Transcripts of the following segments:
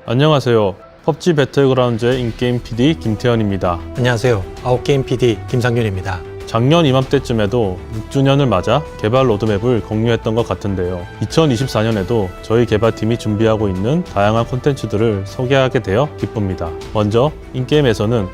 안녕하세요. PUBG 배틀그라운드의 인게임 PD 김태현입니다. 안녕하세요. 아웃게임 PD 김상윤입니다. 작년 이맘때쯤에도 6주년을 맞아 개발 로드맵을 공유했던 것 같은데요. 2024년에도 저희 개발팀이 준비하고 있는 다양한 콘텐츠들을 소개하게 되어 기쁩니다. 먼저 인게임에서는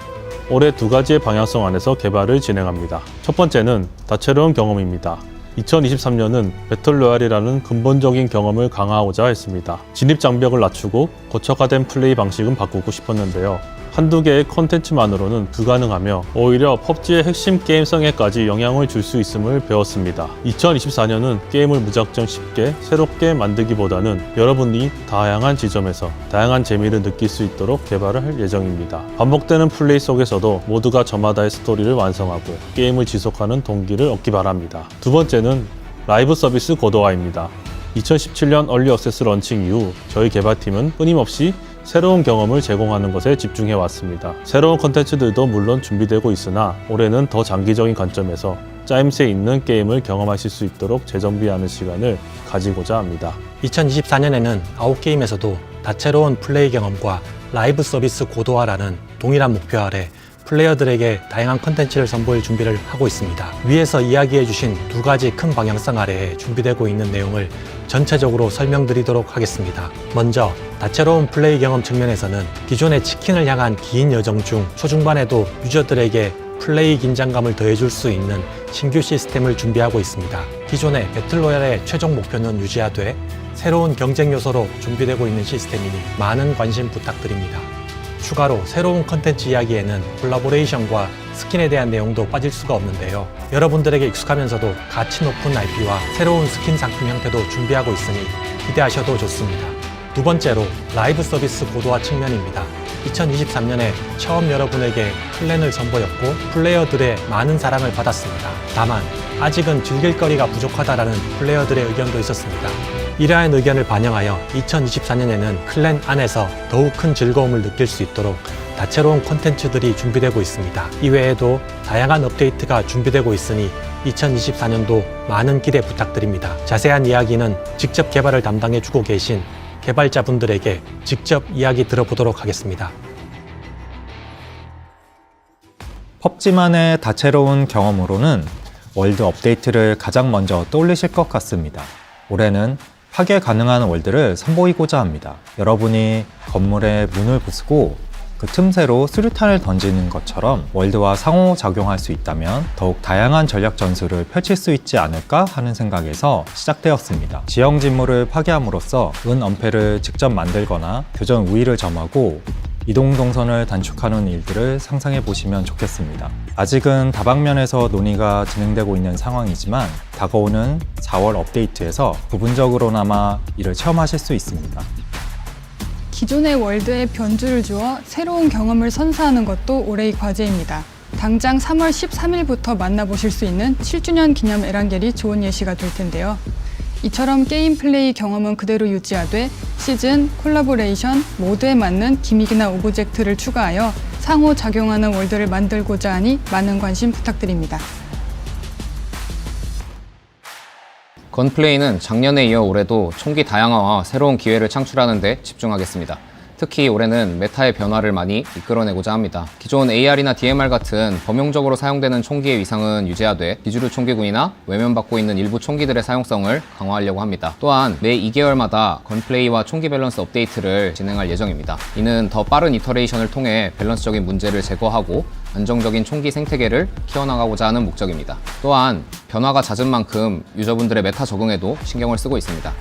올해 두 가지의 방향성 안에서 개발을 진행합니다. 첫 번째는 다채로운 경험입니다. 2023년은 배틀로얄이라는 근본적인 경험을 강화하고자 했습니다. 진입장벽을 낮추고 고착화된 플레이 방식은 바꾸고 싶었는데요. 한두 개의 콘텐츠만으로는 불가능하며 오히려 PUBG의 핵심 게임성에까지 영향을 줄 수 있음을 배웠습니다. 2024년은 게임을 무작정 쉽게 새롭게 만들기보다는 여러분이 다양한 지점에서 다양한 재미를 느낄 수 있도록 개발을 할 예정입니다. 반복되는 플레이 속에서도 모두가 저마다의 스토리를 완성하고 게임을 지속하는 동기를 얻기 바랍니다. 두 번째는 라이브 서비스 고도화입니다. 2017년 얼리 액세스 런칭 이후 저희 개발팀은 끊임없이 새로운 경험을 제공하는 것에 집중해 왔습니다. 새로운 콘텐츠들도 물론 준비되고 있으나 올해는 더 장기적인 관점에서 짜임새 있는 게임을 경험하실 수 있도록 재정비하는 시간을 가지고자 합니다. 2024년에는 아웃게임에서도 다채로운 플레이 경험과 라이브 서비스 고도화라는 동일한 목표 아래 플레이어들에게 다양한 콘텐츠를 선보일 준비를 하고 있습니다. 위에서 이야기해 주신 두 가지 큰 방향성 아래에 준비되고 있는 내용을 전체적으로 설명드리도록 하겠습니다. 먼저 다채로운 플레이 경험 측면에서는 기존의 치킨을 향한 긴 여정 중 초중반에도 유저들에게 플레이 긴장감을 더해줄 수 있는 신규 시스템을 준비하고 있습니다. 기존의 배틀로얄의 최종 목표는 유지하되 새로운 경쟁 요소로 준비되고 있는 시스템이니 많은 관심 부탁드립니다. 추가로 새로운 컨텐츠 이야기에는 콜라보레이션과 스킨에 대한 내용도 빠질 수가 없는데요. 여러분들에게 익숙하면서도 가치 높은 IP와 새로운 스킨 상품 형태도 준비하고 있으니 기대하셔도 좋습니다. 두 번째로 라이브 서비스 고도화 측면입니다. 2023년에 처음 여러분에게 클랜을 선보였고 플레이어들의 많은 사랑을 받았습니다. 다만 아직은 즐길 거리가 부족하다라는 플레이어들의 의견도 있었습니다. 이러한 의견을 반영하여 2024년에는 클랜 안에서 더욱 큰 즐거움을 느낄 수 있도록 다채로운 콘텐츠들이 준비되고 있습니다. 이외에도 다양한 업데이트가 준비되고 있으니 2024년도 많은 기대 부탁드립니다. 자세한 이야기는 직접 개발을 담당해주고 계신 개발자분들에게 직접 이야기 들어보도록 하겠습니다. 펍지만의 다채로운 경험으로는 월드 업데이트를 가장 먼저 떠올리실 것 같습니다. 올해는 파괴 가능한 월드를 선보이고자 합니다. 여러분이 건물에 문을 부수고 그 틈새로 수류탄을 던지는 것처럼 월드와 상호작용할 수 있다면 더욱 다양한 전략 전술을 펼칠 수 있지 않을까 하는 생각에서 시작되었습니다. 지형 진물을 파괴함으로써 은엄폐를 직접 만들거나 교전 우위를 점하고 이동 동선을 단축하는 일들을 상상해 보시면 좋겠습니다. 아직은 다방면에서 논의가 진행되고 있는 상황이지만 다가오는 4월 업데이트에서 부분적으로나마 이를 체험하실 수 있습니다. 기존의 월드에 변주를 주어 새로운 경험을 선사하는 것도 올해의 과제입니다. 당장 3월 13일부터 만나보실 수 있는 7주년 기념 에란겔이 좋은 예시가 될 텐데요. 이처럼 게임 플레이 경험은 그대로 유지하되 시즌, 콜라보레이션, 모드에 맞는 기믹이나 오브젝트를 추가하여 상호작용하는 월드를 만들고자 하니 많은 관심 부탁드립니다. 건플레이는 작년에 이어 올해도 총기 다양화와 새로운 기회를 창출하는 데 집중하겠습니다. 특히 올해는 메타의 변화를 많이 이끌어내고자 합니다. 기존 AR이나 DMR 같은 범용적으로 사용되는 총기의 위상은 유지하되 비주류 총기군이나 외면받고 있는 일부 총기들의 사용성을 강화하려고 합니다. 또한 매 2개월마다 건플레이와 총기 밸런스 업데이트를 진행할 예정입니다. 이는 더 빠른 이터레이션을 통해 밸런스적인 문제를 제거하고 안정적인 총기 생태계를 키워나가고자 하는 목적입니다. 또한 변화가 잦은 만큼 유저분들의 메타 적응에도 신경을 쓰고 있습니다.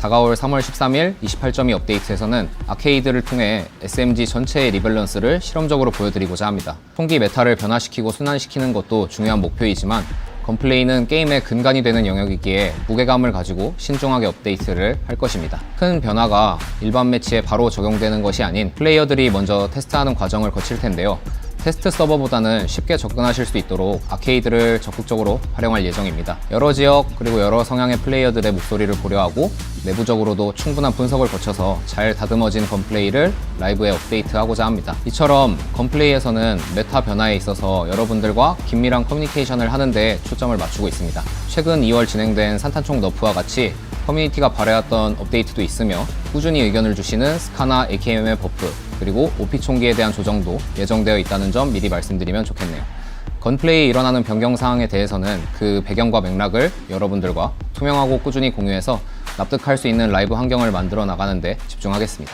다가올 3월 13일 28.2 업데이트에서는 아케이드를 통해 SMG 전체의 리밸런스를 실험적으로 보여드리고자 합니다. 총기 메타를 변화시키고 순환시키는 것도 중요한 목표이지만 건플레이는 게임의 근간이 되는 영역이기에 무게감을 가지고 신중하게 업데이트를 할 것입니다. 큰 변화가 일반 매치에 바로 적용되는 것이 아닌 플레이어들이 먼저 테스트하는 과정을 거칠 텐데요. 테스트 서버보다는 쉽게 접근하실 수 있도록 아케이드를 적극적으로 활용할 예정입니다. 여러 지역 그리고 여러 성향의 플레이어들의 목소리를 고려하고 내부적으로도 충분한 분석을 거쳐서 잘 다듬어진 건플레이를 라이브에 업데이트하고자 합니다. 이처럼 건플레이에서는 메타 변화에 있어서 여러분들과 긴밀한 커뮤니케이션을 하는 데 초점을 맞추고 있습니다. 최근 2월 진행된 산탄총 너프와 같이 커뮤니티가 바래왔던 업데이트도 있으며 꾸준히 의견을 주시는 스카나 AKM의 버프 그리고 OP 총기에 대한 조정도 예정되어 있다는 점 미리 말씀드리면 좋겠네요. 건플레이에 일어나는 변경 사항에 대해서는 그 배경과 맥락을 여러분들과 투명하고 꾸준히 공유해서 납득할 수 있는 라이브 환경을 만들어 나가는 데 집중하겠습니다.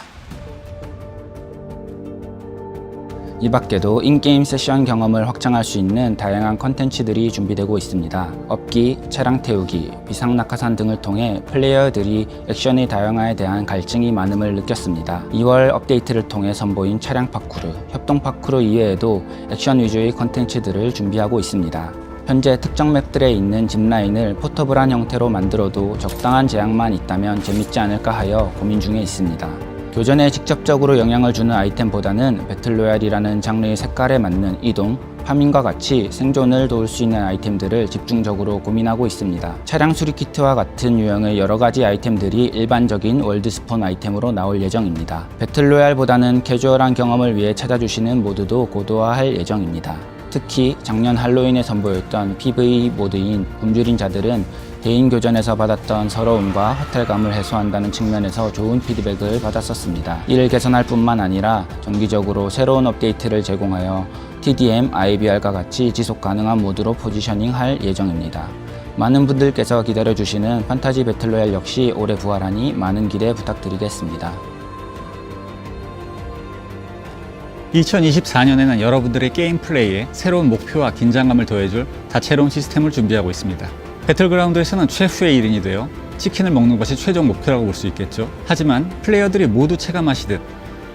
이 밖에도 인게임 세션 경험을 확장할 수 있는 다양한 컨텐츠들이 준비되고 있습니다. 업기, 차량 태우기, 비상낙하산 등을 통해 플레이어들이 액션의 다양화에 대한 갈증이 많음을 느꼈습니다. 2월 업데이트를 통해 선보인 차량 파쿠르, 협동 파쿠르 이외에도 액션 위주의 컨텐츠들을 준비하고 있습니다. 현재 특정 맵들에 있는 짚라인을 포터블한 형태로 만들어도 적당한 제약만 있다면 재밌지 않을까 하여 고민 중에 있습니다. 교전에 직접적으로 영향을 주는 아이템보다는 배틀로얄이라는 장르의 색깔에 맞는 이동, 파밍과 같이 생존을 도울 수 있는 아이템들을 집중적으로 고민하고 있습니다. 차량 수리 키트와 같은 유형의 여러가지 아이템들이 일반적인 월드 스폰 아이템으로 나올 예정입니다. 배틀로얄보다는 캐주얼한 경험을 위해 찾아주시는 모드도 고도화할 예정입니다. 특히 작년 할로윈에 선보였던 PVE 모드인 굶주린 자들은 개인 교전에서 받았던 서러움과 허탈감을 해소한다는 측면에서 좋은 피드백을 받았었습니다. 이를 개선할 뿐만 아니라 정기적으로 새로운 업데이트를 제공하여 TDM, IBR과 같이 지속 가능한 모드로 포지셔닝할 예정입니다. 많은 분들께서 기다려주시는 판타지 배틀로얄 역시 올해 부활하니 많은 기대 부탁드리겠습니다. 2024년에는 여러분들의 게임 플레이에 새로운 목표와 긴장감을 더해줄 다채로운 시스템을 준비하고 있습니다. 배틀그라운드에서는 최후의 1인이 되어 치킨을 먹는 것이 최종 목표라고 볼 수 있겠죠. 하지만 플레이어들이 모두 체감하시듯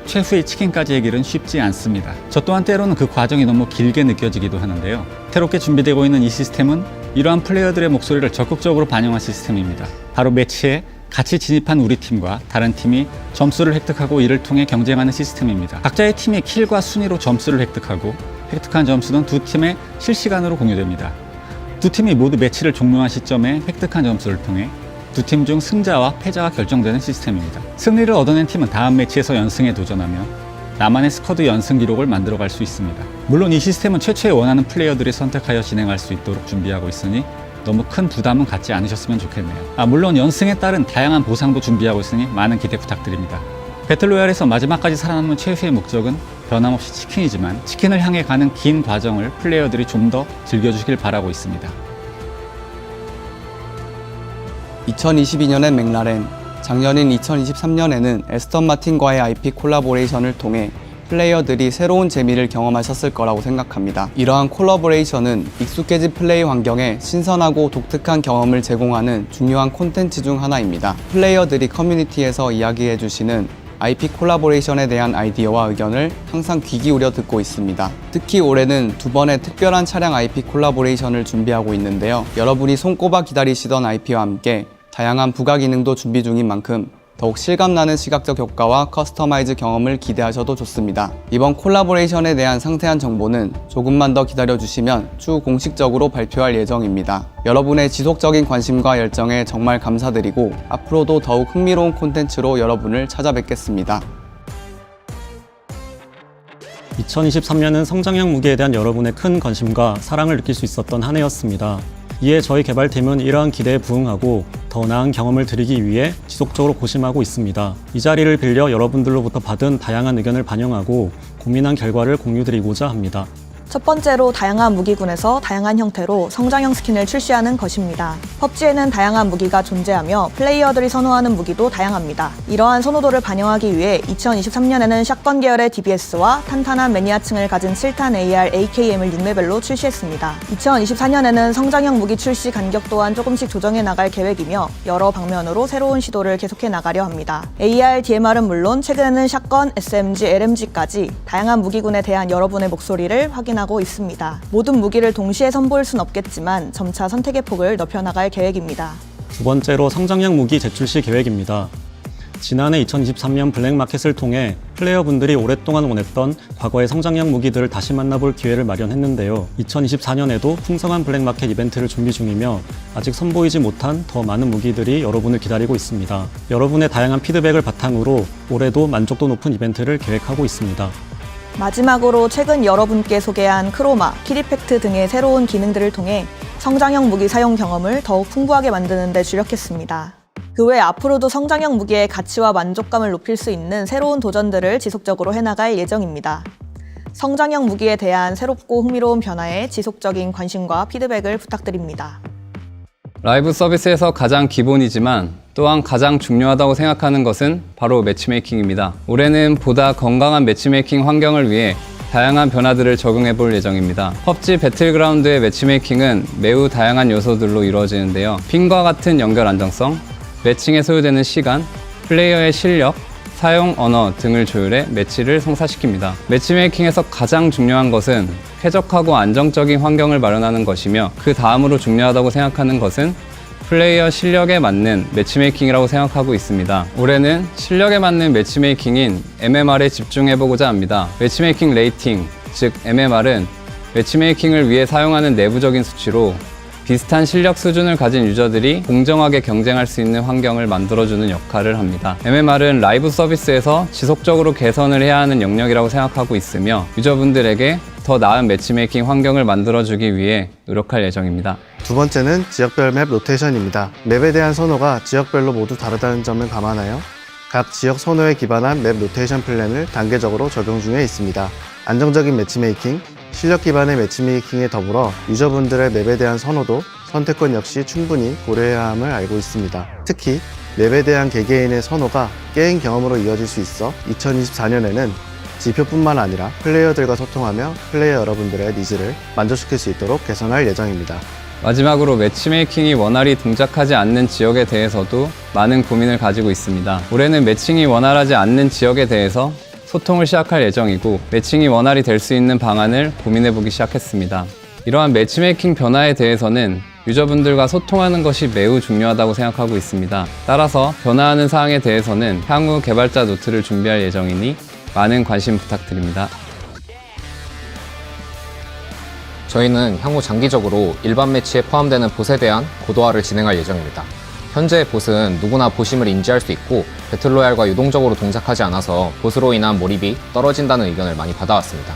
최후의 치킨까지의 길은 쉽지 않습니다. 저 또한 때로는 그 과정이 너무 길게 느껴지기도 하는데요. 새롭게 준비되고 있는 이 시스템은 이러한 플레이어들의 목소리를 적극적으로 반영한 시스템입니다. 바로 매치에 같이 진입한 우리 팀과 다른 팀이 점수를 획득하고 이를 통해 경쟁하는 시스템입니다. 각자의 팀이 킬과 순위로 점수를 획득하고 획득한 점수는 두 팀에 실시간으로 공유됩니다. 두 팀이 모두 매치를 종료한 시점에 획득한 점수를 통해 두 팀 중 승자와 패자가 결정되는 시스템입니다. 승리를 얻어낸 팀은 다음 매치에서 연승에 도전하며 나만의 스쿼드 연승 기록을 만들어갈 수 있습니다. 물론 이 시스템은 최초에 원하는 플레이어들이 선택하여 진행할 수 있도록 준비하고 있으니 너무 큰 부담은 갖지 않으셨으면 좋겠네요. 물론 연승에 따른 다양한 보상도 준비하고 있으니 많은 기대 부탁드립니다. 배틀로얄에서 마지막까지 살아남는 최후의 목적은 변함없이 치킨이지만 치킨을 향해 가는 긴 과정을 플레이어들이 좀 더 즐겨주길 바라고 있습니다. 2022년엔 맥라렌, 작년인 2023년에는 에스턴 마틴과의 IP 콜라보레이션을 통해 플레이어들이 새로운 재미를 경험하셨을 거라고 생각합니다. 이러한 콜라보레이션은 익숙해진 플레이 환경에 신선하고 독특한 경험을 제공하는 중요한 콘텐츠 중 하나입니다. 플레이어들이 커뮤니티에서 이야기해주시는 IP 콜라보레이션에 대한 아이디어와 의견을 항상 귀 기울여 듣고 있습니다. 특히 올해는 두 번의 특별한 차량 IP 콜라보레이션을 준비하고 있는데요. 여러분이 손꼽아 기다리시던 IP와 함께 다양한 부가 기능도 준비 중인 만큼 더욱 실감나는 시각적 효과와 커스터마이즈 경험을 기대하셔도 좋습니다. 이번 콜라보레이션에 대한 상세한 정보는 조금만 더 기다려주시면 추후 공식적으로 발표할 예정입니다. 여러분의 지속적인 관심과 열정에 정말 감사드리고 앞으로도 더욱 흥미로운 콘텐츠로 여러분을 찾아뵙겠습니다. 2023년은 성장형 무기에 대한 여러분의 큰 관심과 사랑을 느낄 수 있었던 한 해였습니다. 이에 저희 개발팀은 이러한 기대에 부응하고 더 나은 경험을 드리기 위해 지속적으로 고심하고 있습니다. 이 자리를 빌려 여러분들로부터 받은 다양한 의견을 반영하고 고민한 결과를 공유드리고자 합니다. 첫 번째로 다양한 무기군에서 다양한 형태로 성장형 스킨을 출시하는 것입니다. 펍지에는 다양한 무기가 존재하며 플레이어들이 선호하는 무기도 다양합니다. 이러한 선호도를 반영하기 위해 2023년에는 샷건 계열의 DBS와 탄탄한 매니아층을 가진 7탄 AR AKM을 6레벨로 출시했습니다. 2024년에는 성장형 무기 출시 간격 또한 조금씩 조정해 나갈 계획이며 여러 방면으로 새로운 시도를 계속해 나가려 합니다. AR, DMR은 물론 최근에는 샷건, SMG, LMG까지 다양한 무기군에 대한 여러분의 목소리를 확인하고 있습니다. 모든 무기를 동시에 선보일 순 없겠지만 점차 선택의 폭을 넓혀나갈 계획입니다. 두 번째로 성장형 무기 재출시 계획입니다. 지난해 2023년 블랙마켓을 통해 플레이어분들이 오랫동안 원했던 과거의 성장형 무기들을 다시 만나볼 기회를 마련했는데요. 2024년에도 풍성한 블랙마켓 이벤트를 준비 중이며 아직 선보이지 못한 더 많은 무기들이 여러분을 기다리고 있습니다. 여러분의 다양한 피드백을 바탕으로 올해도 만족도 높은 이벤트를 계획하고 있습니다. 마지막으로 최근 여러분께 소개한 크로마, 킬이펙트 등의 새로운 기능들을 통해 성장형 무기 사용 경험을 더욱 풍부하게 만드는 데 주력했습니다. 그 외 앞으로도 성장형 무기의 가치와 만족감을 높일 수 있는 새로운 도전들을 지속적으로 해나갈 예정입니다. 성장형 무기에 대한 새롭고 흥미로운 변화에 지속적인 관심과 피드백을 부탁드립니다. 라이브 서비스에서 가장 기본이지만 또한 가장 중요하다고 생각하는 것은 바로 매치메이킹입니다. 올해는 보다 건강한 매치메이킹 환경을 위해 다양한 변화들을 적용해 볼 예정입니다. PUBG 배틀그라운드의 매치메이킹은 매우 다양한 요소들로 이루어지는데요. 핑과 같은 연결 안정성, 매칭에 소요되는 시간, 플레이어의 실력, 사용 언어 등을 조율해 매치를 성사시킵니다. 매치메이킹에서 가장 중요한 것은 쾌적하고 안정적인 환경을 마련하는 것이며 그 다음으로 중요하다고 생각하는 것은 플레이어 실력에 맞는 매치메이킹이라고 생각하고 있습니다. 올해는 실력에 맞는 매치메이킹인 MMR에 집중해보고자 합니다. 매치메이킹 레이팅, 즉 MMR은 매치메이킹을 위해 사용하는 내부적인 수치로 비슷한 실력 수준을 가진 유저들이 공정하게 경쟁할 수 있는 환경을 만들어주는 역할을 합니다. MMR은 라이브 서비스에서 지속적으로 개선을 해야 하는 영역이라고 생각하고 있으며 유저분들에게 더 나은 매치메이킹 환경을 만들어주기 위해 노력할 예정입니다. 두 번째는 지역별 맵 로테이션입니다. 맵에 대한 선호가 지역별로 모두 다르다는 점을 감안하여 각 지역 선호에 기반한 맵 로테이션 플랜을 단계적으로 적용 중에 있습니다. 안정적인 매치메이킹, 실력 기반의 매치메이킹에 더불어 유저분들의 맵에 대한 선호도, 선택권 역시 충분히 고려해야 함을 알고 있습니다. 특히 맵에 대한 개개인의 선호가 게임 경험으로 이어질 수 있어 2024년에는 지표뿐만 아니라 플레이어들과 소통하며 플레이어 여러분들의 니즈를 만족시킬 수 있도록 개선할 예정입니다. 마지막으로 매치메이킹이 원활히 동작하지 않는 지역에 대해서도 많은 고민을 가지고 있습니다. 올해는 매칭이 원활하지 않는 지역에 대해서 소통을 시작할 예정이고 매칭이 원활히 될 수 있는 방안을 고민해보기 시작했습니다. 이러한 매치메이킹 변화에 대해서는 유저분들과 소통하는 것이 매우 중요하다고 생각하고 있습니다. 따라서 변화하는 사항에 대해서는 향후 개발자 노트를 준비할 예정이니 많은 관심 부탁드립니다. 저희는 향후 장기적으로 일반 매치에 포함되는 봇에 대한 고도화를 진행할 예정입니다. 현재 봇은 누구나 보심을 인지할 수 있고 배틀로얄과 유동적으로 동작하지 않아서 봇으로 인한 몰입이 떨어진다는 의견을 많이 받아왔습니다.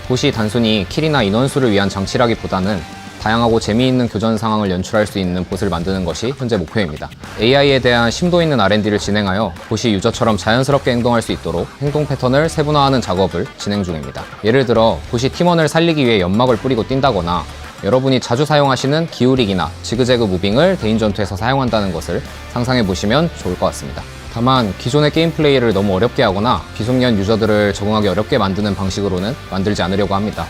봇이 단순히 킬이나 인원수를 위한 장치라기보다는 다양하고 재미있는 교전 상황을 연출할 수 있는 봇을 만드는 것이 현재 목표입니다. AI에 대한 심도 있는 R&D를 진행하여 봇이 유저처럼 자연스럽게 행동할 수 있도록 행동 패턴을 세분화하는 작업을 진행 중입니다. 예를 들어 봇이 팀원을 살리기 위해 연막을 뿌리고 뛴다거나 여러분이 자주 사용하시는 기울이기나 지그재그 무빙을 대인 전투에서 사용한다는 것을 상상해 보시면 좋을 것 같습니다. 다만 기존의 게임 플레이를 너무 어렵게 하거나 비숙련 유저들을 적응하기 어렵게 만드는 방식으로는 만들지 않으려고 합니다.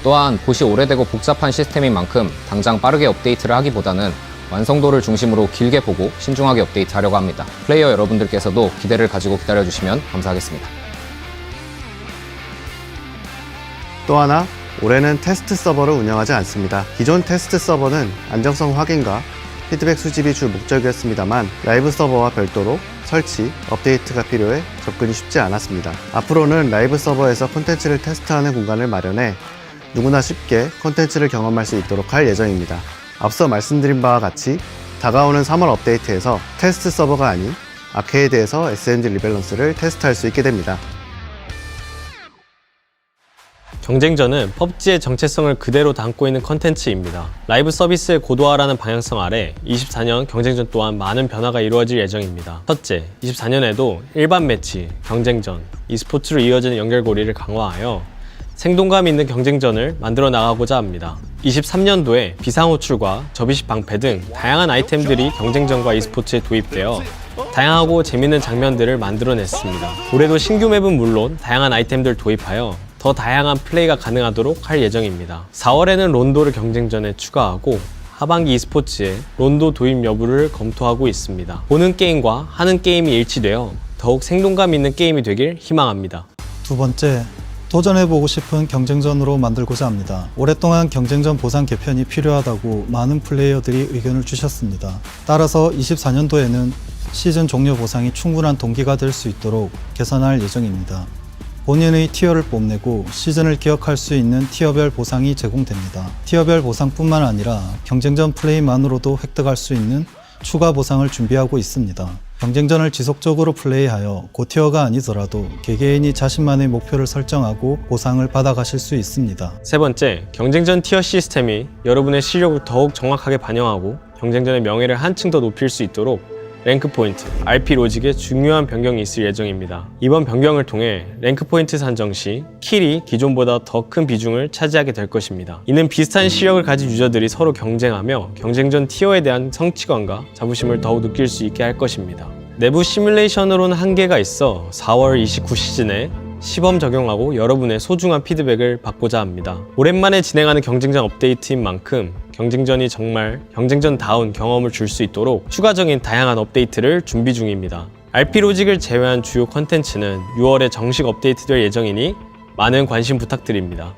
또한 봇이 오래되고 복잡한 시스템인 만큼 당장 빠르게 업데이트를 하기보다는 완성도를 중심으로 길게 보고 신중하게 업데이트하려고 합니다. 플레이어 여러분들께서도 기대를 가지고 기다려주시면 감사하겠습니다. 또 하나, 올해는 테스트 서버를 운영하지 않습니다. 기존 테스트 서버는 안정성 확인과 피드백 수집이 주 목적이었습니다만 라이브 서버와 별도로 설치, 업데이트가 필요해 접근이 쉽지 않았습니다. 앞으로는 라이브 서버에서 콘텐츠를 테스트하는 공간을 마련해 누구나 쉽게 콘텐츠를 경험할 수 있도록 할 예정입니다. 앞서 말씀드린 바와 같이 다가오는 3월 업데이트에서 테스트 서버가 아닌 아케이드에서 SMG 리밸런스를 테스트할 수 있게 됩니다. 경쟁전은 PUBG의 정체성을 그대로 담고 있는 컨텐츠입니다. 라이브 서비스의 고도화라는 방향성 아래 24년 경쟁전 또한 많은 변화가 이루어질 예정입니다. 첫째, 24년에도 일반 매치, 경쟁전, e스포츠로 이어지는 연결고리를 강화하여 생동감 있는 경쟁전을 만들어 나가고자 합니다. 23년도에 비상호출과 접이식 방패 등 다양한 아이템들이 경쟁전과 e스포츠에 도입되어 다양하고 재밌는 장면들을 만들어냈습니다. 올해도 신규 맵은 물론 다양한 아이템들을 도입하여 더 다양한 플레이가 가능하도록 할 예정입니다. 4월에는 론도를 경쟁전에 추가하고 하반기 e스포츠에 론도 도입 여부를 검토하고 있습니다. 보는 게임과 하는 게임이 일치되어 더욱 생동감 있는 게임이 되길 희망합니다. 두 번째, 도전해보고 싶은 경쟁전으로 만들고자 합니다. 오랫동안 경쟁전 보상 개편이 필요하다고 많은 플레이어들이 의견을 주셨습니다. 따라서 24년도에는 시즌 종료 보상이 충분한 동기가 될 수 있도록 개선할 예정입니다. 본인의 티어를 뽐내고 시즌을 기억할 수 있는 티어별 보상이 제공됩니다. 티어별 보상뿐만 아니라 경쟁전 플레이만으로도 획득할 수 있는 추가 보상을 준비하고 있습니다. 경쟁전을 지속적으로 플레이하여 고티어가 아니더라도 개개인이 자신만의 목표를 설정하고 보상을 받아가실 수 있습니다. 세 번째, 경쟁전 티어 시스템이 여러분의 실력을 더욱 정확하게 반영하고 경쟁전의 명예를 한층 더 높일 수 있도록 랭크 포인트, RP 로직에 중요한 변경이 있을 예정입니다. 이번 변경을 통해 랭크 포인트 산정 시 킬이 기존보다 더 큰 비중을 차지하게 될 것입니다. 이는 비슷한 실력을 가진 유저들이 서로 경쟁하며 경쟁전 티어에 대한 성취감과 자부심을 더욱 느낄 수 있게 할 것입니다. 내부 시뮬레이션으로는 한계가 있어 4월 29 시즌에 시범 적용하고 여러분의 소중한 피드백을 받고자 합니다. 오랜만에 진행하는 경쟁전 업데이트인 만큼 경쟁전이 정말 경쟁전다운 경험을 줄 수 있도록 추가적인 다양한 업데이트를 준비 중입니다. RP 로직을 제외한 주요 컨텐츠는 6월에 정식 업데이트될 예정이니 많은 관심 부탁드립니다.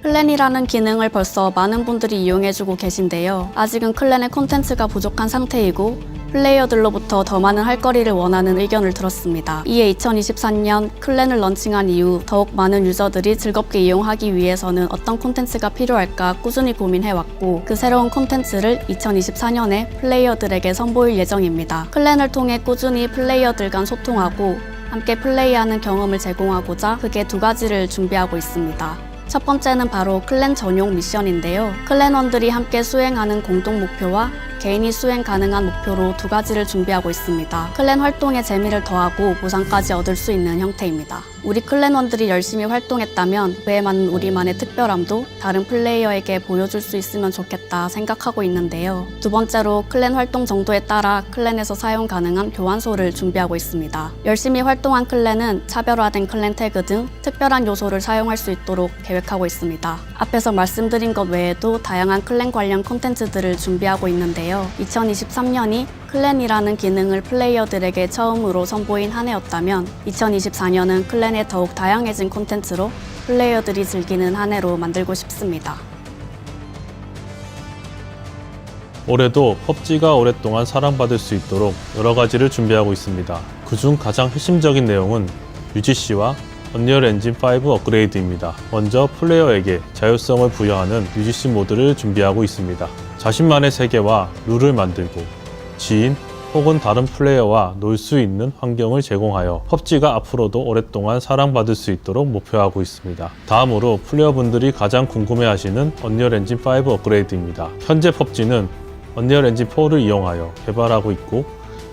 클랜이라는 기능을 벌써 많은 분들이 이용해주고 계신데요. 아직은 클랜의 콘텐츠가 부족한 상태이고 플레이어들로부터 더 많은 할 거리를 원하는 의견을 들었습니다. 이에 2024년 클랜을 런칭한 이후 더욱 많은 유저들이 즐겁게 이용하기 위해서는 어떤 콘텐츠가 필요할까 꾸준히 고민해왔고 그 새로운 콘텐츠를 2024년에 플레이어들에게 선보일 예정입니다. 클랜을 통해 꾸준히 플레이어들 간 소통하고 함께 플레이하는 경험을 제공하고자 크게 두 가지를 준비하고 있습니다. 첫 번째는 바로 클랜 전용 미션인데요. 클랜원들이 함께 수행하는 공동 목표와 개인이 수행 가능한 목표로 두 가지를 준비하고 있습니다. 클랜 활동에 재미를 더하고 보상까지 얻을 수 있는 형태입니다. 우리 클랜원들이 열심히 활동했다면 그에 맞는 우리만의 특별함도 다른 플레이어에게 보여줄 수 있으면 좋겠다 생각하고 있는데요. 두 번째로 클랜 활동 정도에 따라 클랜에서 사용 가능한 교환소를 준비하고 있습니다. 열심히 활동한 클랜은 차별화된 클랜 태그 등 특별한 요소를 사용할 수 있도록 계획하고 있습니다. 앞에서 말씀드린 것 외에도 다양한 클랜 관련 콘텐츠들을 준비하고 있는데요. 2023년이 클랜이라는 기능을 플레이어들에게 처음으로 선보인 한 해였다면 2024년은 클랜의 더욱 다양해진 콘텐츠로 플레이어들이 즐기는 한 해로 만들고 싶습니다. 올해도 PUBG가 오랫동안 사랑받을 수 있도록 여러 가지를 준비하고 있습니다. 그중 가장 핵심적인 내용은 UGC와 언리얼 엔진 5 업그레이드입니다. 먼저 플레이어에게 자율성을 부여하는 UGC 모드를 준비하고 있습니다. 자신만의 세계와 룰을 만들고 지인 혹은 다른 플레이어와 놀 수 있는 환경을 제공하여 PUBG가 앞으로도 오랫동안 사랑받을 수 있도록 목표하고 있습니다. 다음으로 플레이어분들이 가장 궁금해하시는 언리얼 엔진 5 업그레이드입니다. 현재 PUBG는 언리얼 엔진 4를 이용하여 개발하고 있고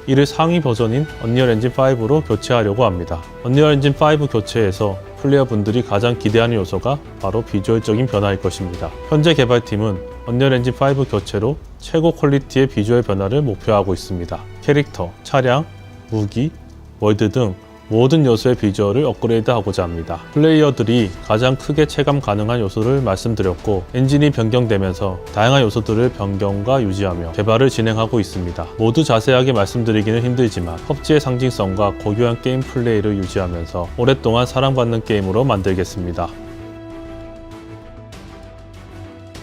이를 상위 버전인 언리얼 엔진 5로 교체하려고 합니다. 언리얼 엔진 5 교체에서 플레이어분들이 가장 기대하는 요소가 바로 비주얼적인 변화일 것입니다. 현재 개발팀은 언리얼 엔진 5 교체로 최고 퀄리티의 비주얼 변화를 목표하고 있습니다. 캐릭터, 차량, 무기, 월드 등 모든 요소의 비주얼을 업그레이드하고자 합니다. 플레이어들이 가장 크게 체감 가능한 요소를 말씀드렸고 엔진이 변경되면서 다양한 요소들을 변경과 유지하며 개발을 진행하고 있습니다. 모두 자세하게 말씀드리기는 힘들지만 PUBG의 상징성과 고유한 게임 플레이를 유지하면서 오랫동안 사랑받는 게임으로 만들겠습니다.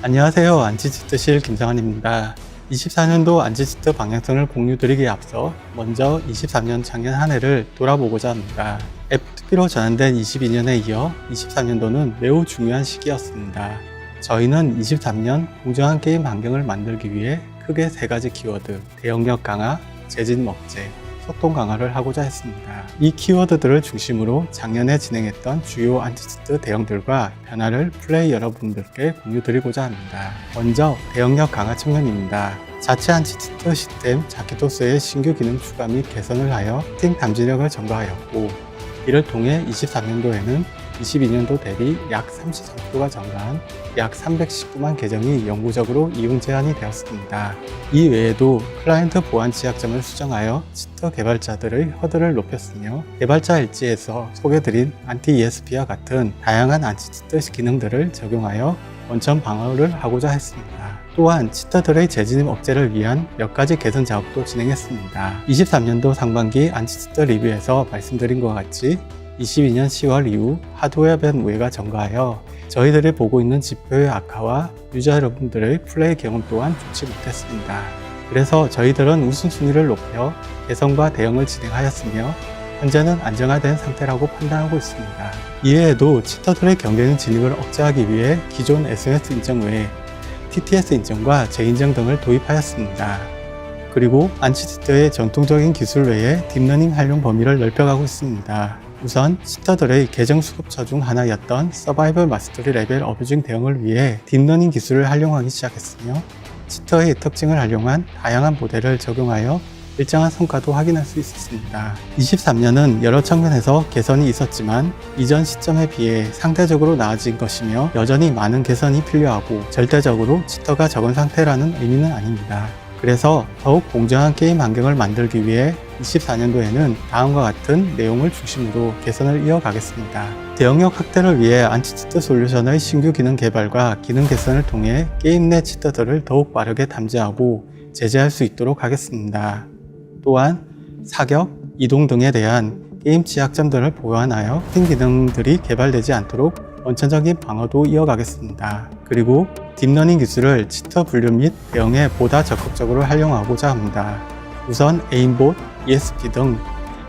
안녕하세요. 안치치트실 김성환입니다. 24년도 안치치트 방향성을 공유드리기에 앞서 먼저 23년 작년 한 해를 돌아보고자 합니다. F2P로 전환된 22년에 이어 24년도는 매우 중요한 시기였습니다. 저희는 23년 공정한 게임 환경을 만들기 위해 크게 세 가지 키워드, 대응력 강화, 재진 억제, 소통 강화를 하고자 했습니다. 이 키워드들을 중심으로 작년에 진행했던 주요 안치치트 대응들과 변화를 플레이 여러분들께 공유드리고자 합니다. 먼저 대응력 강화 측면입니다. 자체 안치치트 시스템 자키토스의 신규 기능 추가 및 개선을 하여 스팅 담지력을 증가하였고 이를 통해 23년도에는 22년도 대비 약 33%가 증가한 약 319만 계정이 영구적으로 이용 제한이 되었습니다. 이 외에도 클라이언트 보안 취약점을 수정하여 치트 개발자들의 허들을 높였으며 개발자 일지에서 소개드린 안티-ESP와 같은 다양한 안치치트 기능들을 적용하여 원천 방어를 하고자 했습니다. 또한 치트들의 재진입 억제를 위한 몇 가지 개선 작업도 진행했습니다. 23년도 상반기 안치치트 리뷰에서 말씀드린 것과 같이 22년 10월 이후 하드웨어 밴 우회가 증가하여 저희들이 보고 있는 지표의 악화와 유저 여러분들의 플레이 경험 또한 좋지 못했습니다. 그래서 저희들은 우선순위를 높여 개선과 대응을 진행하였으며 현재는 안정화된 상태라고 판단하고 있습니다. 이외에도 치터들의 경쟁 진입을 억제하기 위해 기존 SNS 인증 외에 TTS 인증과 재인증 등을 도입하였습니다. 그리고 안치치터의 전통적인 기술 외에 딥러닝 활용 범위를 넓혀가고 있습니다. 우선 치터들의 계정 수급처 중 하나였던 서바이벌 마스터리 레벨 어뷰징 대응을 위해 딥러닝 기술을 활용하기 시작했으며 치터의 특징을 활용한 다양한 모델을 적용하여 일정한 성과도 확인할 수 있었습니다. 23년은 여러 측면에서 개선이 있었지만 이전 시점에 비해 상대적으로 나아진 것이며 여전히 많은 개선이 필요하고 절대적으로 치터가 적은 상태라는 의미는 아닙니다. 그래서 더욱 공정한 게임 환경을 만들기 위해 24년도에는 다음과 같은 내용을 중심으로 개선을 이어가겠습니다. 대응력 확대를 위해 안치치터 솔루션의 신규 기능 개발과 기능 개선을 통해 게임 내 치터들을 더욱 빠르게 탐지하고 제재할 수 있도록 하겠습니다. 또한 사격, 이동 등에 대한 게임 취약점들을 보완하여 팀 기능들이 개발되지 않도록 원천적인 방어도 이어가겠습니다. 그리고 딥러닝 기술을 치터 분류 및 대응에 보다 적극적으로 활용하고자 합니다. 우선 에임봇, ESP 등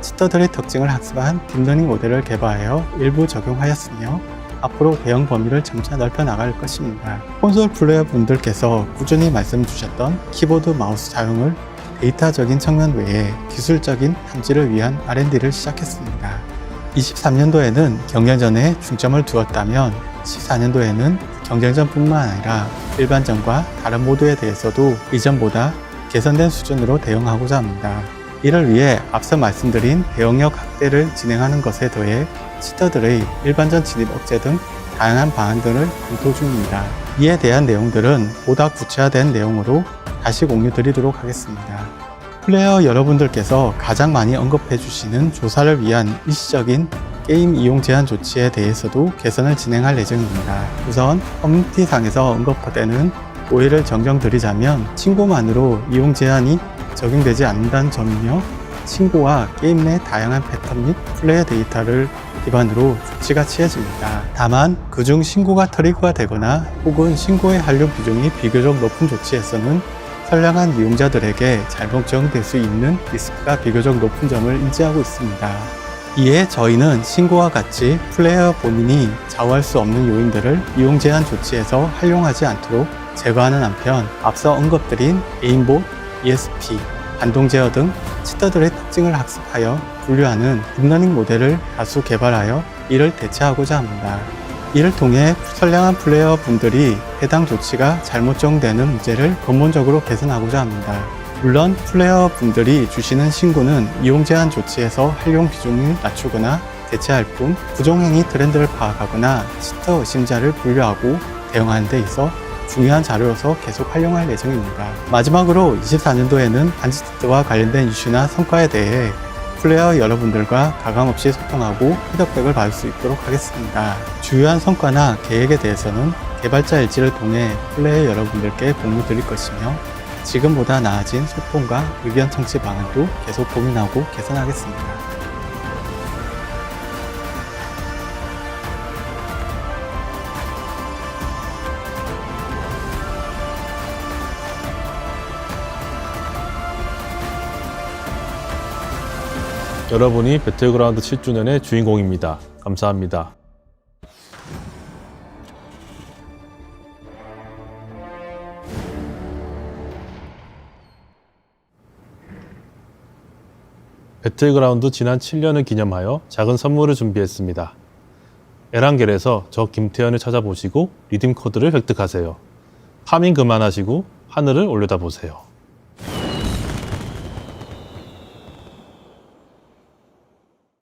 치터들의 특징을 학습한 딥러닝 모델을 개발하여 일부 적용하였으며 앞으로 대응 범위를 점차 넓혀 나갈 것입니다. 콘솔 플레이어 분들께서 꾸준히 말씀 주셨던 키보드 마우스 사용을 데이터적인 측면 외에 기술적인 탐지를 위한 R&D를 시작했습니다. 23년도에는 경쟁전에 중점을 두었다면 14년도에는 경쟁전뿐만 아니라 일반전과 다른 모드에 대해서도 이전보다 개선된 수준으로 대응하고자 합니다. 이를 위해 앞서 말씀드린 대응력 확대를 진행하는 것에 더해 치터들의 일반전 진입 억제 등 다양한 방안들을 검토 중입니다. 이에 대한 내용들은 보다 구체화된 내용으로 다시 공유 드리도록 하겠습니다. 플레이어 여러분들께서 가장 많이 언급해 주시는 조사를 위한 일시적인 게임 이용 제한 조치에 대해서도 개선을 진행할 예정입니다. 우선 커뮤니티상에서 언급되는 오해를 정정드리자면 친구만으로 이용 제한이 적용되지 않는다는 점이며 친구와 게임 내 다양한 패턴 및 플레이어 데이터를 기반으로 조치가 취해집니다. 다만 그중 신고가 트리거가 되거나 혹은 신고의 활용 비중이 비교적 높은 조치에서는 선량한 이용자들에게 잘못 적용될 수 있는 리스크가 비교적 높은 점을 인지하고 있습니다. 이에 저희는 신고와 같이 플레이어 본인이 좌우할 수 없는 요인들을 이용 제한 조치에서 활용하지 않도록 제거하는 한편 앞서 언급드린 에임봇, ESP, 반동 제어 등 치터들의 특징을 학습하여 분류하는 딥러닝 모델을 다수 개발하여 이를 대체하고자 합니다. 이를 통해 선량한 플레이어 분들이 해당 조치가 잘못 적용되는 문제를 근본적으로 개선하고자 합니다. 물론 플레이어 분들이 주시는 신고는 이용 제한 조치에서 활용 비중을 낮추거나 대체할 뿐 부정행위 트렌드를 파악하거나 치터 의심자를 분류하고 대응하는 데 있어 중요한 자료로서 계속 활용할 예정입니다. 마지막으로 24년도에는 안치치터와 관련된 이슈나 성과에 대해 플레이어 여러분들과 가감없이 소통하고 피드백을 받을 수 있도록 하겠습니다. 주요한 성과나 계획에 대해서는 개발자 일지를 통해 플레이어 여러분들께 공유 드릴 것이며 지금보다 나아진 소통과 의견 청취 방안도 계속 고민하고 개선하겠습니다. 여러분이 배틀그라운드 7주년의 주인공입니다. 감사합니다. 배틀그라운드 지난 7년을 기념하여 작은 선물을 준비했습니다. 에란겔에서 저 김태현을 찾아보시고 리딤 코드를 획득하세요. 파밍 그만하시고 하늘을 올려다보세요.